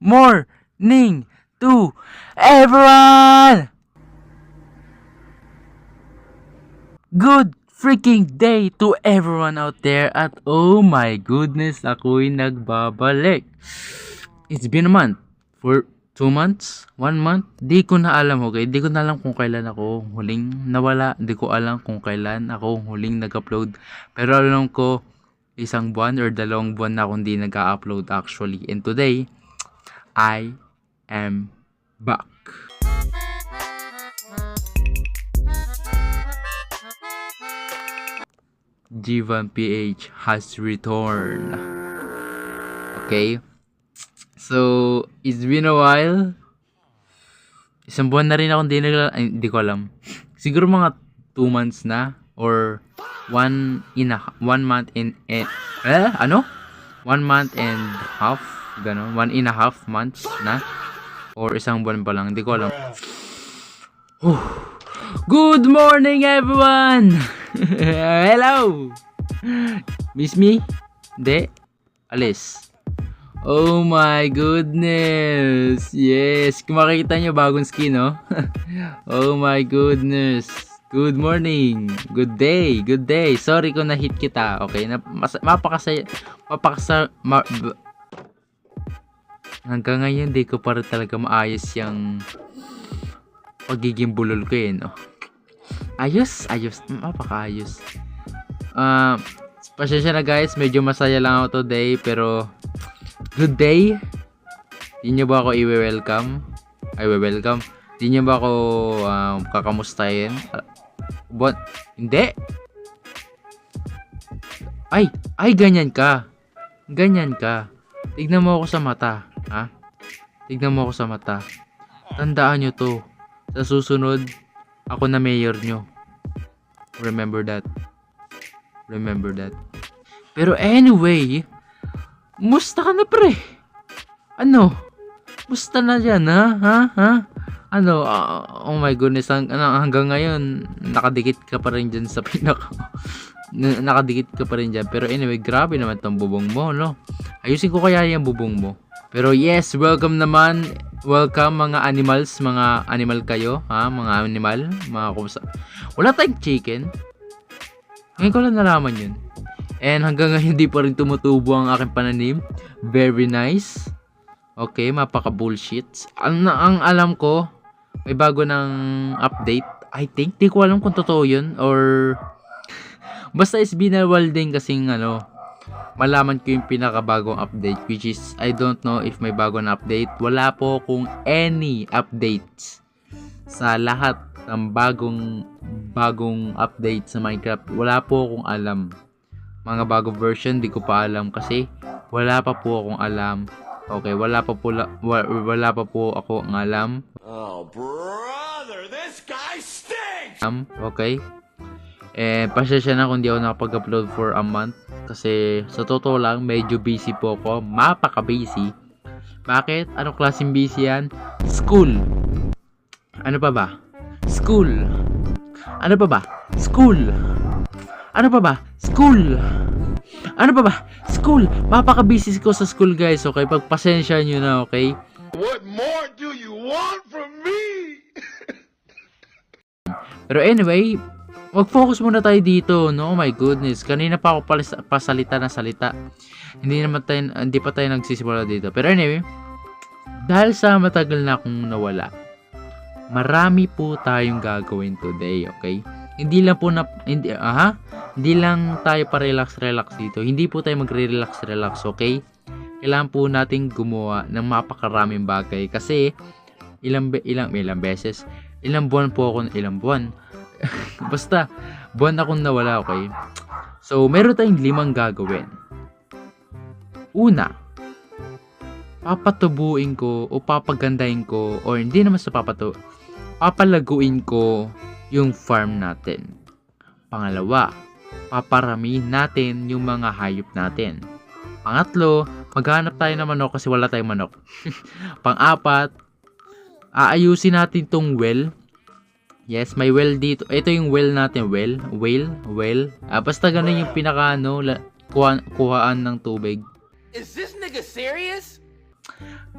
morning to everyone! Good freaking day to everyone out there at oh my goodness, ako'y nagbabalik. It's been a month. For 2 months? 1 month? Di ko na alam, okay? Di ko na alam kung kailan ako huling nawala. Di ko alam kung kailan ako huling nag-upload. Pero alam ko, 1 buwan or 2 buwan na akong di nag-upload actually. And today, I am back. Jivan PH has returned. Okay? So, it's been a while. 1 buwan na rin ako hindi ko alam. Siguro mga 2 months na or 1 month and 1 month and half, gano, 1.5 months na or 1 buwan pa lang, hindi ko alam. Good morning everyone. Hello. Miss me? Hindi. Alis. Oh my goodness. Yes. Kung makikita nyo, bagong skin, no? Oh my goodness. Good morning. Good day. Good day. Sorry kung na-hit kita. Okay? Hanggang ngayon, di ko pa rin talaga maayos yung pagiging bulol ko, no? Ayos. Mapakaayos. Pasensya na guys. Medyo masaya lang ako today. Pero, good day. Di nyo ba ako i-welcome? Welcome. Di nyo ba ako kakamustahin? Hindi. Ay, ganyan ka. Ganyan ka. Tignan mo ako sa mata. Ha? Tignan mo ako sa mata. Tandaan nyo to. Sa susunod, ako na mayor nyo. Remember that. Remember that. Pero anyway, musta ka na pre? Ano? Musta na dyan, ha? Ano? Oh my goodness, hanggang ngayon, nakadikit ka pa rin dyan sa nakadikit ka pa rin dyan. Pero anyway, grabe naman tong bubong mo, no? Ayusin ko kaya yung bubong mo. Pero yes, welcome naman. Welcome mga animals, mga animal kayo, ha? Mga animal, mga kumsa. Wala tayong chicken. Ngayon ko lang nalaman yun. And hanggang ngayon hindi pa rin tumutubo ang aking pananim. Very nice. Okay, mapaka-bullshit. Ang alam ko, may bago ng update. I think, di ko alam kung totoo yun. Or, basta is binawal din kasing malaman ko yung pinakabagong update. Which is, I don't know if may bagong update. Wala po kung any updates sa lahat ng bagong update sa Minecraft. Wala po akong alam. Mga bagong version, di ko pa alam kasi wala pa po akong alam. Okay, wala pa po ako ang alam. Oh, brother, this guy stinks! Okay. Pasensya na kung di ako nakapag-upload for a month kasi sa totoo lang, medyo busy po ako. Mapaka-busy. Bakit? Anong klaseng busy yan? School. Ano pa ba? School. Ano pa ba? School. Ano pa ba? School. Ano pa ba? School. Mapaka-busy ko sa school guys, okay? Pagpasensya nyo na, okay? What more do you want from me? Pero anyway, mag-focus muna tayo dito, no? Oh my goodness. Kanina pa ako pasalita na salita. Hindi pa tayo nagsisimula dito. Pero anyway, dahil sa matagal na akong nawala, marami po tayong gagawin today, okay? Hindi lang tayo pa-relax dito. Hindi po tayo magre-relax, okay? Kailangan po nating gumawa ng mapakaraming bagay kasi ilang buwan po ako, basta buwan akong nawala, okay? So, meron tayong 5 gagawin. Una, papatubuin ko o papagandahin ko or hindi naman sa papalaguin ko yung farm natin. Pangalawa, paparamihin natin yung mga hayop natin. Pangatlo, maghanap tayo ng manok kasi wala tayong manok. Pang-apat, aayusin natin tong well. Yes, may well dito. Ito yung well natin. Well. Basta ganun yung pinaka kuhaan ng tubig. Is this nigga serious?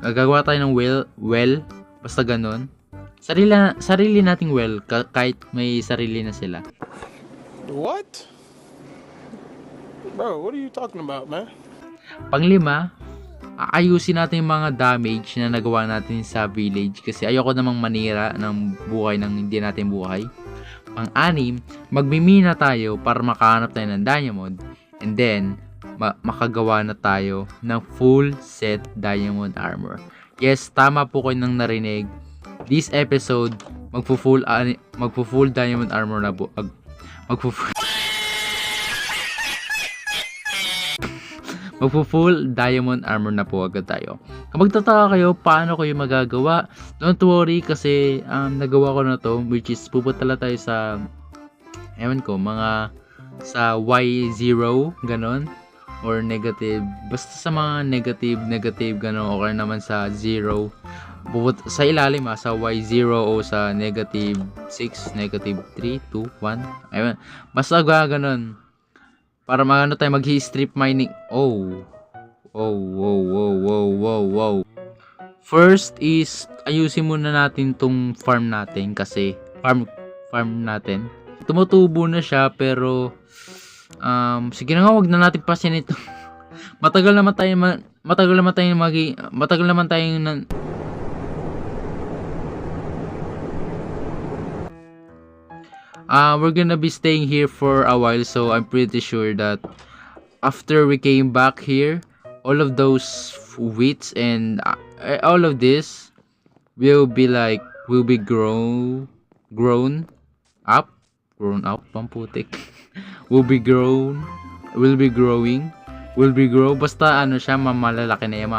Gagawa tayo ng well, basta ganun. Sarili nating well, kahit may sarili na sila. What? Bro, what are you talking about, man? Panglima, aayusin natin yung mga damage na nagawa natin sa village kasi ayoko namang manira ng buhay ng hindi natin buhay. Pang-anim, magmimina tayo para makahanap tayo ng diamond and then makagawa na tayo ng full set diamond armor. Yes, tama po kayo nang narinig. This episode, magpo-full diamond armor na po. Magpo-full diamond armor na po agad tayo. Kapag tataka kayo, paano kayo magagawa? Don't worry kasi nagawa ko na to, which is pupunta tayo sa mga sa Y0 ganon or negative, basta sa mga negative ganon, or naman sa 0 sa ilalim sa Y0 o sa negative 6, negative 3, 2, 1 ayun, basta ganon para tayo mag-strip mining. Wow. First is ayusin muna natin tong farm natin kasi farm natin tumutubo na siya pero sige na nga, wag na natin pasin ito. matagal naman tayong we're gonna be staying here for a while, so I'm pretty sure that after we came back here, all of those wheats and all of this will be grown up pamputik. will be growing, basta siya, malalaki na yan,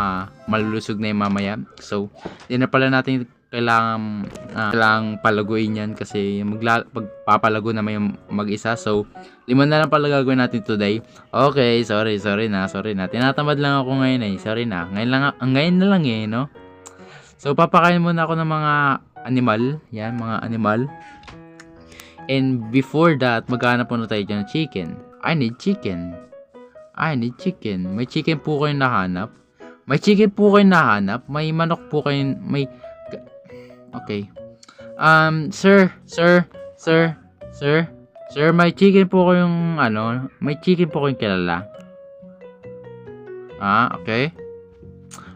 malulusog na yan mamaya. So hindi na pala natin kailangan palaguin yan kasi pagpapalago naman yung mag-isa. So 5 na lang pala gagawin natin today. Okay, sorry na. Tinatamad lang ako ngayon Sorry na. Ngayon na lang no? So papakain muna ako ng mga animal. Yan, mga animal. And before that, maghanap muna tayo dyan ng chicken. I need chicken. May chicken po kayong nahanap? May manok po kayong... Okay. Sir, may chicken po kayong kilala? Okay.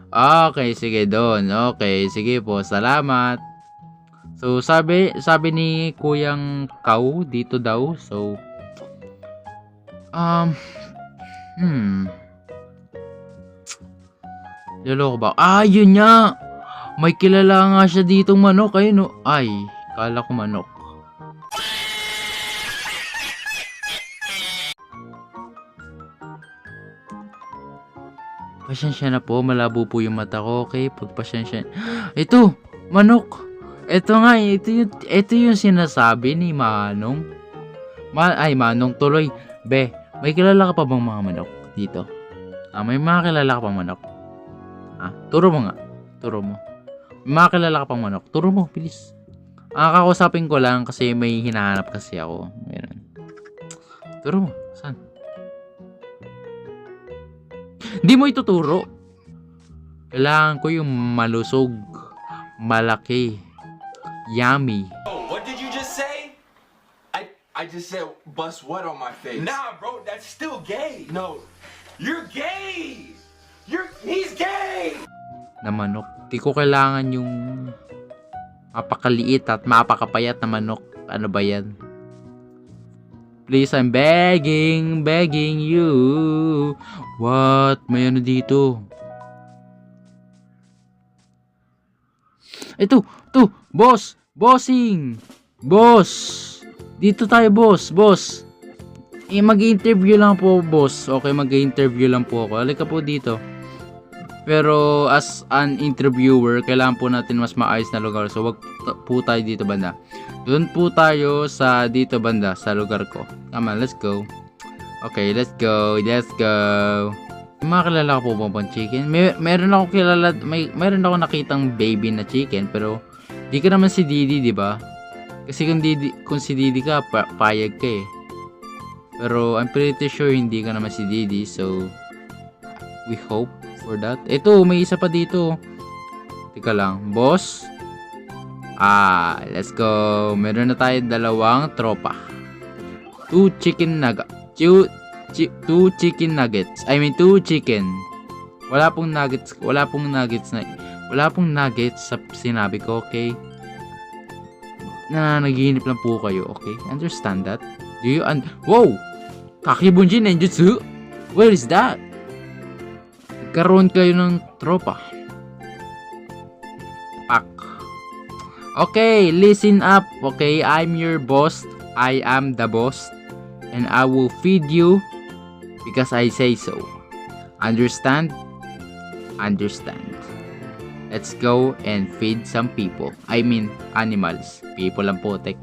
Okay, sige doon. Okay, sige po. Salamat. So, sabi ni Kuyang Kau dito daw. So, lolo ko ba? Yun nga. May kilala nga siya ditong manok. Ayun, no? Ay, kala ko manok. Pasensya na po, malabo po yung mata ko. Okay, pagpasensya. Ito, manok. Ito nga, ito yung sinasabi ni Manong. Manong tuloy. Be, may kilala ka pa bang mga manok dito? May mga kilala ka pang manok? Turo mo nga. Turo mo. May mga kilala ka pang manok? Turo mo, bilis. Kakausapin ko lang kasi may hinahanap kasi ako. Meron. Turo mo. Saan? Hindi mo ituturo. Kailangan ko yung malusog. Malaki. Yummy. Oh, what did you just say? I just said bust what on my face? Nah, bro, that's still gay. No, you're gay. He's gay. Na manok. Di ko kailangan yung mapakaliit at mapakapayat na manok. Ano ba yan? Please, I'm begging you. What? May ano dito? Ito, bossing. Boss. Dito tayo, boss. Mag-interview lang po, boss. Okay, mag-interview lang po ako. Halika po dito. Pero as an interviewer, kailangan po natin mas maayos na lugar. So, wag po tayo dito banda. Doon po tayo sa dito banda, sa lugar ko. Come on, let's go. Okay, let's go. May mga kilala ko po bang chicken? Meron ako nakitang baby na chicken, pero di ka naman si Didi, di ba? Kasi kung si Didi ka, payag ka eh. Pero I'm pretty sure hindi ka naman si Didi, so we hope for that. Ito, may isa pa dito. Teka lang, boss. Let's go. Meron na tayo dalawang tropa. 2 chicken nuggets. 2 chicken nuggets. I mean, 2 chicken. Wala pong nuggets sa sinabi ko, okay? Naghihinip lang po kayo, okay? Understand that? Do you wow! Kakibunji Nenjutsu? Where is that? Karoon kayo ng tropa. Pak. Okay, listen up. Okay, I'm your boss. I am the boss. And I will feed you because I say so. Understand? Understand. Let's go and feed some people. I mean, animals. People ang putek.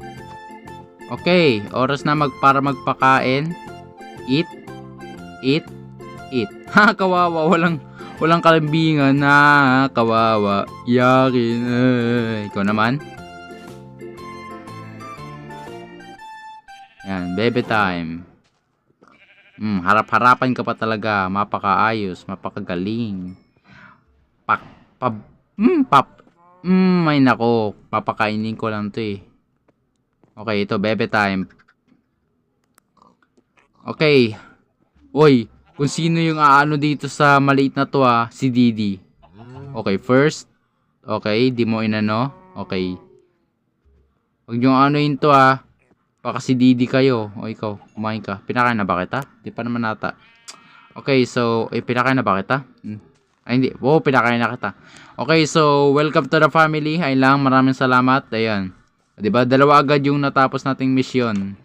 Okay, oras na para magpakain. Eat. Eat. Eat. Ha, kawawa. Walang kalambingan na. Kawawa. Yakin. Ikaw naman. Yan, baby time. Harap-harapan ka pa talaga. Mapakaayos, mapakagaling. Ay nako. Papakainin ko lang to eh. Okay, ito, baby time. Okay. Uy, kung sino yung aano dito sa maliit na to si Didi. Okay, first. Okay, di mo inano. Okay. Huwag nyo anoin to baka si Didi kayo. O ikaw, kumain ka. Pinakain na ba kita? Di pa naman nata. Okay, so, pinakain na ba kita? Ay, hindi. Oo, pinakain na kita. Okay, so, welcome to the family. Ay lang, maraming salamat. Ayan. Diba, dalawa agad yung natapos nating mission.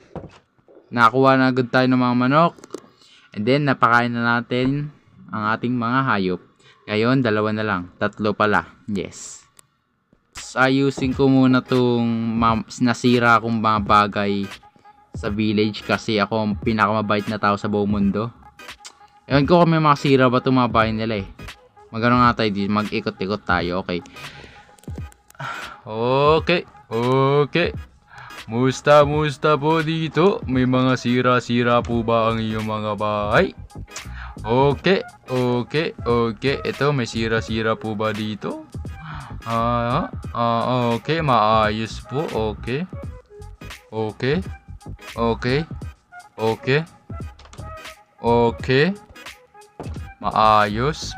Nakakuha na agad tayo ng mga manok. And then, napakain na natin ang ating mga hayop. Ngayon, dalawa na lang. 3 pala. Yes. Ayusin ko muna tong nasira kong mga bagay sa village kasi ako ang pinakamabait na tao sa buong mundo. Ewan ko kung may makasira ba itong mga bahay nila eh. Magano nga tayo dito. Mag-ikot-ikot tayo. Okay. Okay. Musta po dito? May mga sira-sira po ba ang iyong mga bahay? Okay. Ito, may sira-sira po ba dito? Okay. Maayos po. Okay. Maayos.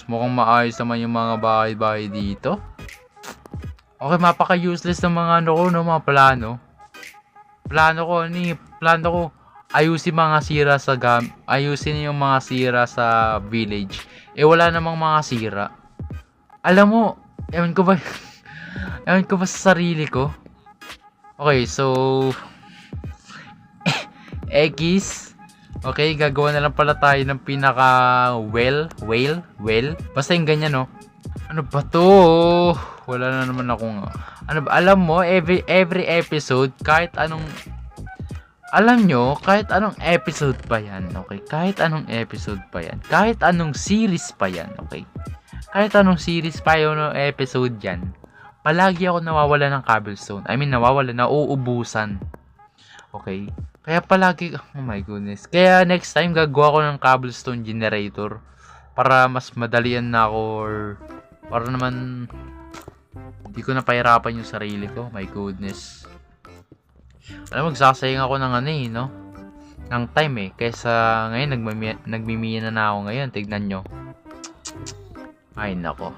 Mukhang maayos naman yung mga bahay-bahay dito. Okay, mapaka-useless ng mga mga plano. Plano ko, ayusin yung mga sira sa village. Wala namang mga sira. Alam mo, ewan ko ba sa sarili ko? Okay, so X. Okay, gagawa na lang pala tayo ng pinaka well. Basta yung ganyan, no? Ano ba to? Wala na naman akong alam mo, every episode, kahit anong episode pa yan, okay? Kahit anong episode pa yan. Kahit anong series pa yan, okay? Kahit anong series pa yun o episode yan, palagi ako nawawala ng cobblestone. I mean, nauubusan. Okay? Kaya palagi, oh my goodness. Kaya next time, gagawa ko ng cobblestone generator para mas madalian na ako or para naman hindi ko na pahirapan yung sarili ko. My goodness. Alam mo, magsasayang ako ng ng time kaysa ngayon, nagmimiya na ako ngayon. Tignan nyo. Ay, nako.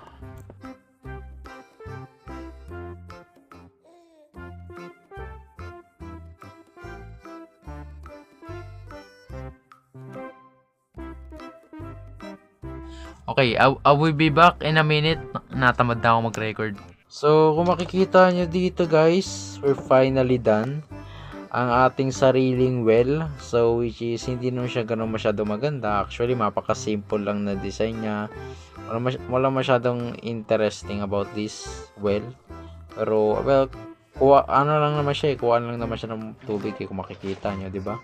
Okay, I will be back in a minute. Natamad na ako mag-record. So, kung makikita nyo dito guys, we're finally done. Ang ating sariling well. So, which is, hindi naman siya ganun masyado maganda. Actually, mapaka-simple lang na design niya. Wala masyadong interesting about this well. Pero, well, kuhaan lang naman siya ng tubig kung makikita nyo, di ba?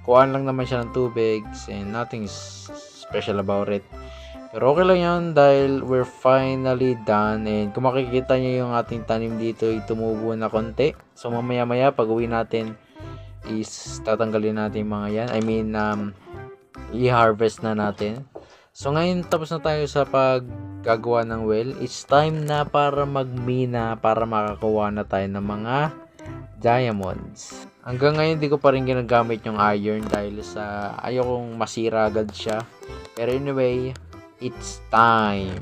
Kuhaan lang naman siya ng tubig and nothing special about it. Pero okay lang yun dahil we're finally done. And kung makikita nyo yung ating tanim dito, tumubo na konti. So mamaya pag uwi natin is tatanggalin natin mga yan. I mean, i-harvest na natin. So ngayon tapos na tayo sa paggagawa ng well. It's time na para magmina para makakuha na tayo ng mga diamonds. Hanggang ngayon di ko pa rin ginagamit yung iron dahil sa ayokong masira agad siya. Pero anyway, it's time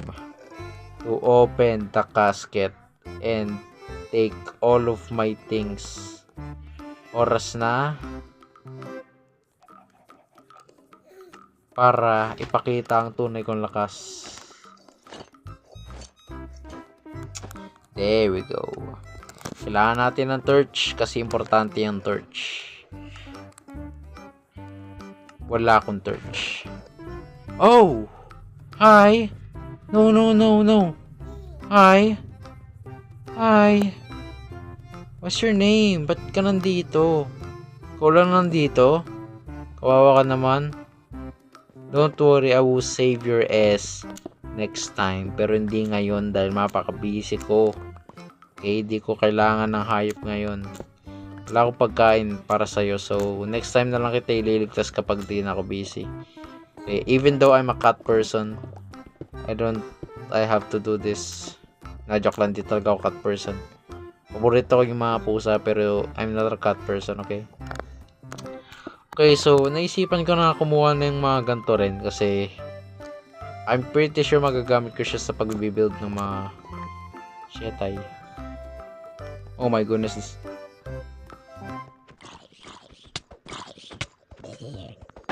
to open the casket and take all of my things. Oras na para ipakita ang tunay kong lakas. There we go. Kailangan natin ng torch kasi importante yung torch. Wala akong torch. Oh! Hi! No. Hi! What's your name? Ba't ka nandito? Ikaw lang nandito? Kawawa ka naman. Don't worry, I will save your ass next time. Pero hindi ngayon dahil mapaka-busy ko. Okay, di ko kailangan ng hayop ngayon. Wala akong pagkain para sa'yo. So, next time na lang kita ililigtas kapag di na ako busy. Okay, even though I'm a cat person, I have to do this. Na-joke lang, di talaga ako cat person. Paborito ko yung mga pusa pero I'm not a cat person, okay? Okay, so naisipan ko na kumuha ng mga ganito rin kasi I'm pretty sure magagamit ko siya sa pag-build ng mga shetay. Oh my goodness.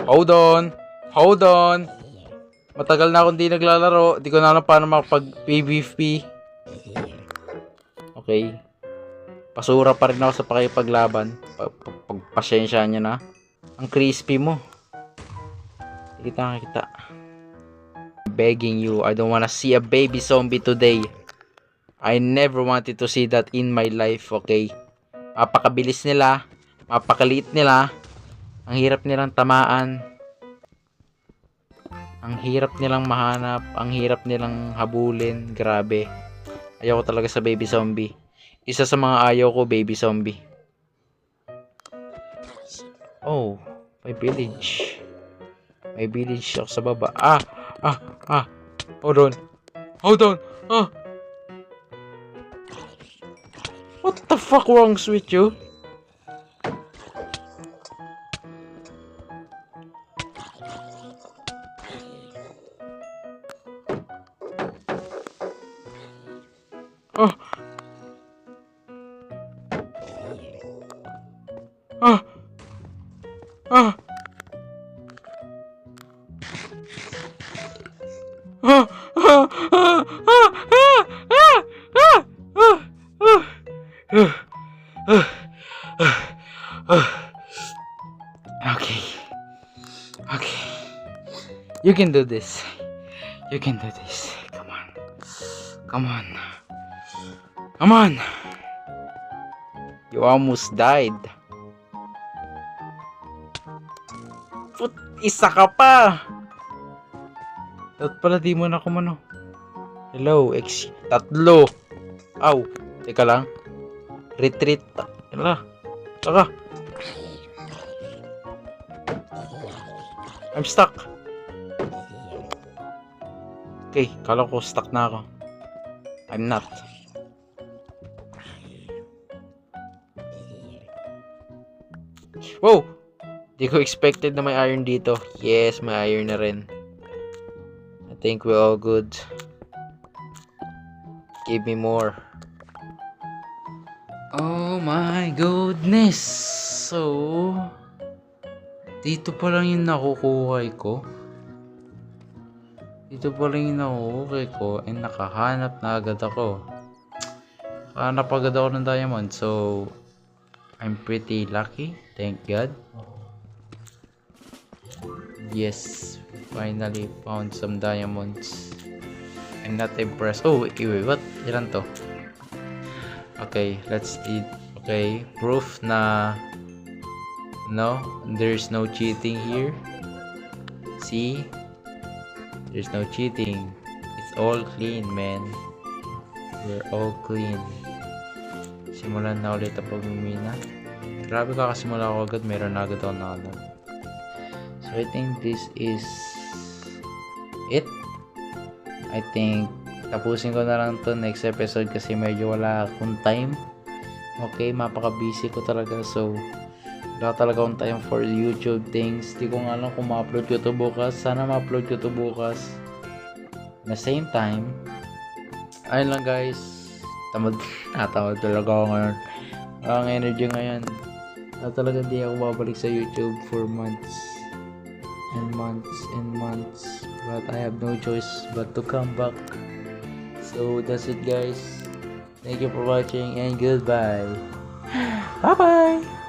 Hold on. Matagal na akong di naglalaro. Di ko na alam paano makapag-PvP. Okay. Pasura pa rin ako sa pakipaglaban. Pagpasensya nyo na. Ang crispy mo. Kita. Begging you, I don't wanna see a baby zombie today. I never wanted to see that in my life, okay? Mapakabilis nila. Mapakaliit nila. Ang hirap nilang tamaan. Ang hirap nilang mahanap. Ang hirap nilang habulin. Grabe. Ayaw ko talaga sa baby zombie. Isa sa mga ayaw ko, baby zombie. Oh, may village. May village ako sa baba. Hold on. What the fuck wrongs with you? Okay. You can do this. Come on. You almost died. Isa ka pa. Dapat pala di mo na kumano. Hello, tatlo. Aw, teka lang. Retreat. Taka. I'm stuck. Okay, kala ko stuck na ako. I'm not. Wow! Di ko expected na may iron dito. Yes, may iron na rin. I think we're all good. Give me more. Oh my goodness! So, dito pa lang yung nakukuha ko. And nakahanap na agad ako. Nakahanap agad ako ng diamond. So, I'm pretty lucky. Thank God. Yes, finally found some diamonds. I'm not impressed. Oh, wait, what? Ilan to? Okay, let's eat. Okay, proof na no, there's no cheating here. See? There's no cheating. It's all clean, man. We're all clean. Simulan na ulit ang pagmimina. Grabe, kakasimula ako agad. Meron na agad ako na. So I think this is it. I think tapusin ko na lang to next episode kasi medyo wala akong time. Okay, mapaka-busy ko talaga. So, wala talaga akong time for YouTube things. Di ko nga alam kung ma-upload ko to bukas. Sana ma-upload ko to bukas. At the same time, ayun lang guys. Tamad talaga ako ngayon. Ang energy ngayon. Talaga di ako babalik sa YouTube for months and months and months. But I have no choice but to come back. So that's it guys. Thank you for watching and goodbye. Bye bye.